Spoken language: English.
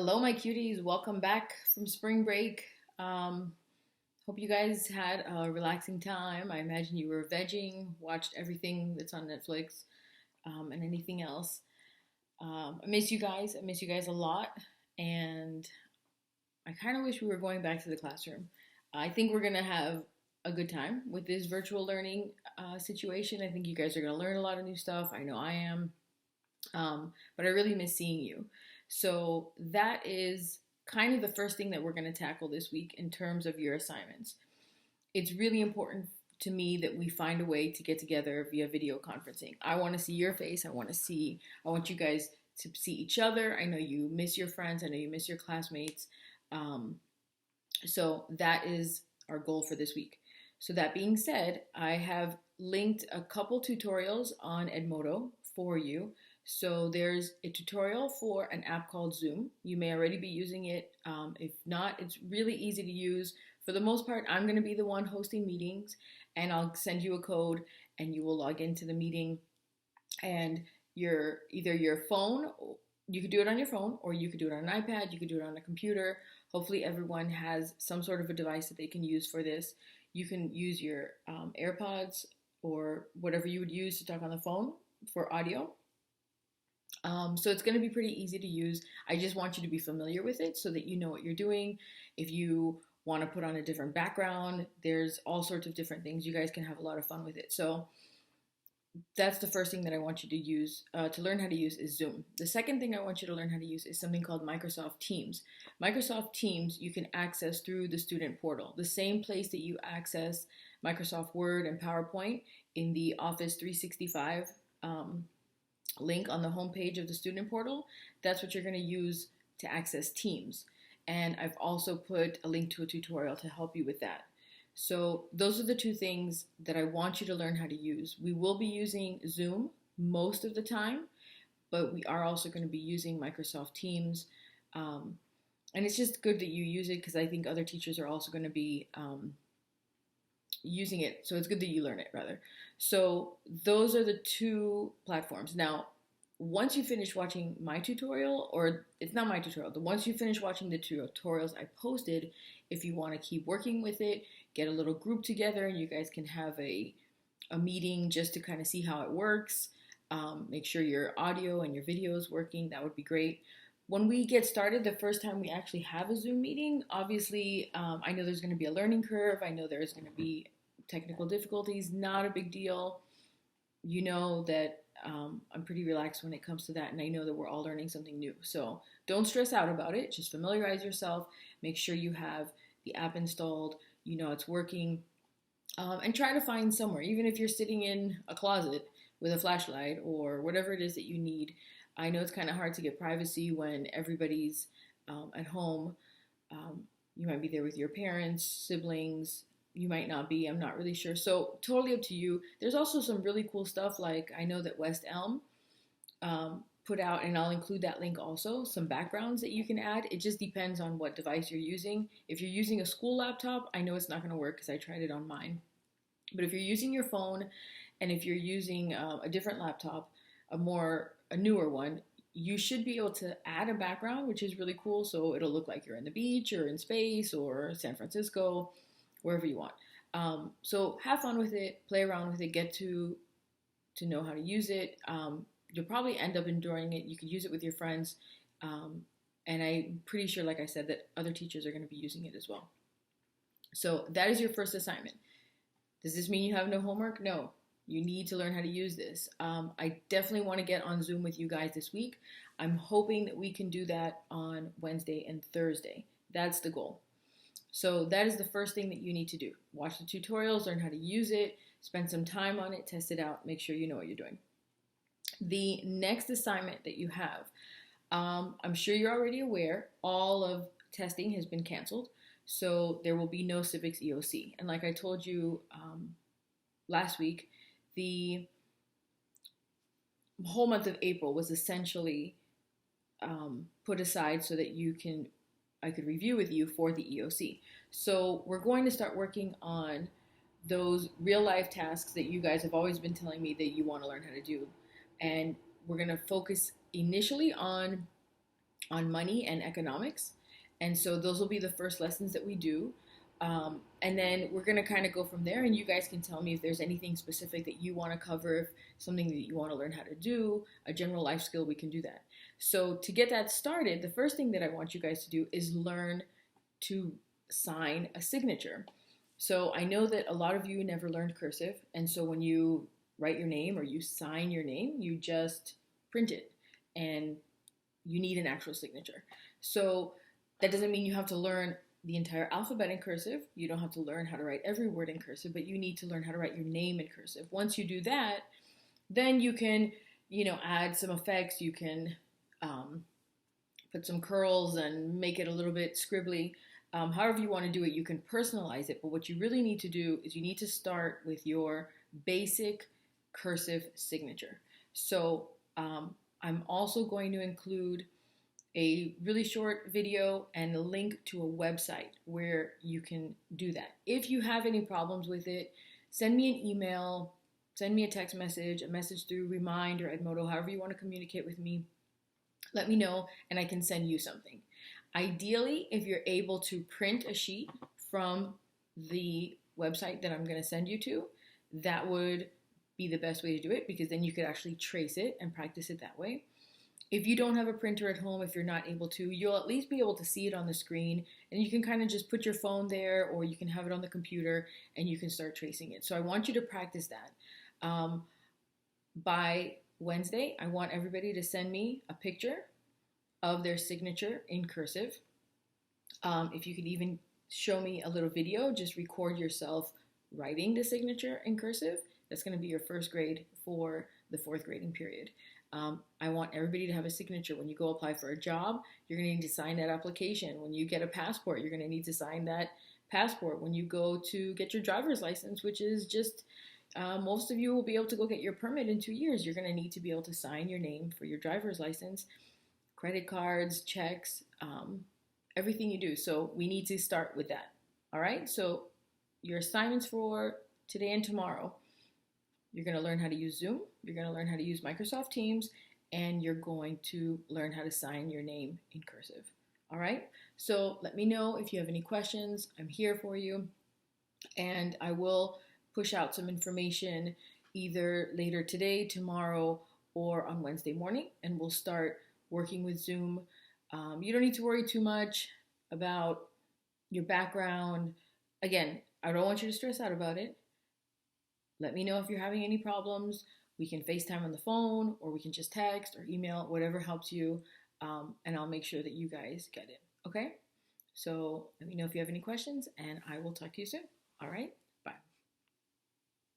Hello, my cuties. Welcome back from spring break. Um, Hope you guys had a relaxing time. I imagine you were vegging, watched everything that's on Netflix, and anything else. I miss you guys. I miss you guys a lot. And I kind of wish we were going back to the classroom. I think we're going to have a good time with this virtual learning situation. I think you guys are going to learn a lot of new stuff. I know I am. But I really miss seeing you. So that is kind of the first thing that we're going to tackle this week in terms of your assignments. It's really important to me that we find a way to get together via video conferencing. I want to see your face. I want you guys to see each other. I know you miss your friends. I know you miss your classmates. Um, so that is our goal for this week. So that being said, I have linked a couple tutorials on Edmodo for you. So there's a tutorial for an app called Zoom. You may already be using it. If not, it's really easy to use. For the most part, I'm going to be the one hosting meetings, and I'll send you a code, and you will log into the meeting. And either your phone, you could do it on your phone, or you could do it on an iPad. You could do it on a computer. Hopefully, everyone has some sort of a device that they can use for this. You can use your AirPods or whatever you would use to talk on the phone for audio. So it's going to be pretty easy to use. I just want you to be familiar with it so that you know what you're doing. If you want to put on a different background, there's all sorts of different things. You guys can have a lot of fun with it. So that's the first thing that I want you to use, to learn how to use, is Zoom. The second thing I want you to learn how to use is something called Microsoft Teams. Microsoft Teams you can access through the student portal, the same place that you access Microsoft Word and PowerPoint in the Office 365 link on the homepage of the student portal. That's what you're going to use to access Teams. And I've also put a link to a tutorial to help you with that. So those are the two things that I want you to learn how to use. We will be using Zoom most of the time, but we are also going to be using Microsoft Teams. And it's just good that you use it because I think other teachers are also going to be using it. So it's good that you learn it, rather. So those are the two platforms. Now, once you finish watching my tutorial, or it's not my tutorial, but once you finish watching the tutorials I posted, if you want to keep working with it, get a little group together and you guys can have a meeting just to kind of see how it works. Make sure your audio and your video is working. That would be great. When we get started, the first time we actually have a Zoom meeting, obviously, I know there's going to be a learning curve. I know there's going to be technical difficulties. Not a big deal. You know that I'm pretty relaxed when it comes to that, and I know that we're all learning something new. So don't stress out about it. Just familiarize yourself. Make sure you have the app installed. You know it's working. And try to find somewhere, even if you're sitting in a closet with a flashlight or whatever it is that you need. I know it's kind of hard to get privacy when everybody's at home. You might be there with your parents, siblings. You might not be. I'm not really sure. So totally up to you. There's also some really cool stuff. Like I know that West Elm put out, and I'll include that link also, some backgrounds that you can add. It just depends on what device you're using. If you're using a school laptop, I know it's not going to work because I tried it on mine. But if you're using your phone, and if you're using a different laptop, a newer one, you should be able to add a background, which is really cool. So it'll look like you're in the beach or in space or San Francisco, wherever you want. So have fun with it, play around with it, get to know how to use it. You'll probably end up enjoying it. You could use it with your friends. And I'm pretty sure, like I said, that other teachers are going to be using it as well. So that is your first assignment. Does this mean you have no homework? No. You need to learn how to use this. I definitely want to get on Zoom with you guys this week. I'm hoping that we can do that on Wednesday and Thursday. That's the goal. So that is the first thing that you need to do. Watch the tutorials, learn how to use it, spend some time on it, test it out, make sure you know what you're doing. The next assignment that you have, I'm sure you're already aware, all of testing has been canceled. So there will be no civics EOC. And like I told you last week, the whole month of April was essentially put aside so that I could review with you for the EOC. So we're going to start working on those real life tasks that you guys have always been telling me that you want to learn how to do. And we're going to focus initially on on money and economics. And so those will be the first lessons that we do. And then we're going to kind of go from there. And you guys can tell me if there's anything specific that you want to cover, if something that you want to learn how to do, a general life skill, we can do that. So to get that started, the first thing that I want you guys to do is learn to sign a signature. So I know that a lot of you never learned cursive. And so when you write your name or you sign your name, you just print it. And you need an actual signature. So that doesn't mean you have to learn the entire alphabet in cursive. You don't have to learn how to write every word in cursive, but you need to learn how to write your name in cursive. Once you do that, then you can, add some effects. You can put some curls and make it a little bit scribbly. However you want to do it, you can personalize it. But what you really need to do is you need to start with your basic cursive signature. So I'm also going to include a really short video and a link to a website where you can do that. If you have any problems with it, send me an email, send me a text message, a message through Remind or Edmodo, however you want to communicate with me. Let me know and I can send you something. Ideally, if you're able to print a sheet from the website that I'm going to send you to, that would be the best way to do it, because then you could actually trace it and practice it that way. If you don't have a printer at home, if you're not able to, you'll at least be able to see it on the screen, and you can kind of just put your phone there, or you can have it on the computer and you can start tracing it. So I want you to practice that. By Wednesday, I want everybody to send me a picture of their signature in cursive. If you could even show me a little video, just record yourself writing the signature in cursive. That's going to be your first grade for the fourth grading period. I want everybody to have a signature. When you go apply for a job, you're going to need to sign that application. When you get a passport, you're going to need to sign that passport. When you go to get your driver's license, which is just, most of you will be able to go get your permit in 2 years. You're going to need to be able to sign your name for your driver's license, credit cards, checks, everything you do. So we need to start with that. All right. So your assignments for today and tomorrow: you're going to learn how to use Zoom, you're going to learn how to use Microsoft Teams, and you're going to learn how to sign your name in cursive. All right? So let me know if you have any questions. I'm here for you. And I will push out some information either later today, tomorrow, or on Wednesday morning, and we'll start working with Zoom. You don't need to worry too much about your background. Again, I don't want you to stress out about it. Let me know if you're having any problems. We can FaceTime on the phone, or we can just text or email, whatever helps you, and I'll make sure that you guys get it, okay? So let me know if you have any questions, and I will talk to you soon, all right?